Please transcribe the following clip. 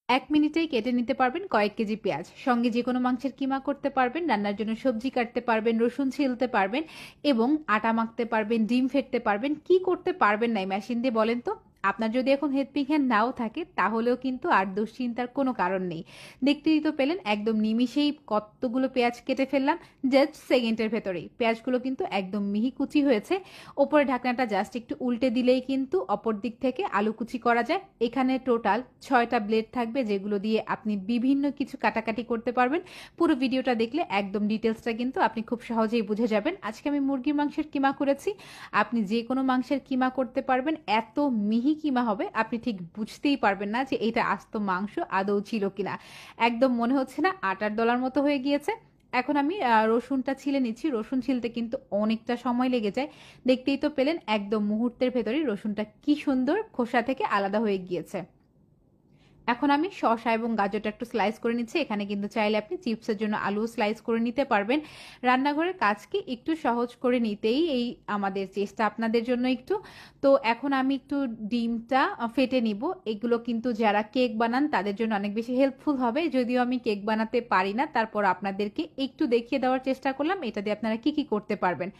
১ মিনিটেই কেটে নিতে পারবেন কয়েক কেজি পেঁয়াজ। সঙ্গে যেকোনো মাংসের কিমা করতে পারবেন, রান্নার জন্য সবজি কাটতে পারবেন, রসুন ছিলতে পারবেন এবং আটা মাখতে পারবেন, ডিম ফেটতে পারবেন। কি করতে পারবেন না এই মেশিন দিয়ে বলেন তো? আপনার যদি এখন হেল্পিং হ্যান্ড নাও থাকে তাহলেও কিন্তু আর দুশ্চিন্তার কোনো কারণ নেই। দেখতেই তো পেলেন একদম নিমিষেই কতগুলো পেঁয়াজ কেটে ফেললাম। জাস্ট সেকেন্ডের ভেতরেই। পেঁয়াজগুলো কিন্তু একদম মিহি কুচি হয়েছে। ওপরে ঢাকনাটা জাস্ট একটু উল্টে দিলেই কিন্তু অপর দিক থেকে আলু কুচি করা যায়। এখানে টোটাল ৬টা ব্লেড থাকবে যেগুলো দিয়ে আপনি বিভিন্ন কিছু কাটাকাটি করতে পারবেন। পুরো ভিডিওটা দেখলে একদম ডিটেলসটা কিন্তু আপনি খুব সহজেই বুঝে যাবেন। আজকে আমি মুরগির মাংসের কিমা করেছি। আপনি যে কোনো মাংসের কিমা করতে পারবেন। এত মিহি কিমা হবে আপনি ঠিক বুঝতেই পারবেন না যে এটা আস্ত মাংস আদৌ ছিল কিনা। একদম মনে হচ্ছে না আটার দলার মতো হয়ে গিয়েছে। এখন আমি রসুনটা ছিলে নিচ্ছি। রসুন ছিলতে কিন্তু অনেকটা সময় লেগে যায়। দেখতেই তো পেলেন একদম মুহূর্তের ভেতরেই রসুনটা কি সুন্দর খোসা থেকে আলাদা হয়ে গিয়েছে। এখন আমি শসা এবং গাজরটা একটু স্লাইস করে নিচ্ছি। এখানে কিন্তু চাইলে আপনি চিপসের জন্য আলু স্লাইস করে নিতে পারবেন। রান্নাঘরের কাজকে একটু সহজ করে নিতেই এই আমাদের চেষ্টা আপনাদের জন্য একটু। তো এখন আমি একটু ডিমটা ফেটে নিব। এগুলো কিন্তু যারা কেক বানান তাদের জন্য অনেক বেশি হেল্পফুল হবে। যদিও আমি কেক বানাতে পারি না, তারপর আপনাদেরকে একটু দেখিয়ে দেওয়ার চেষ্টা করলাম এটা দিয়ে আপনারা কি কি করতে পারবেন।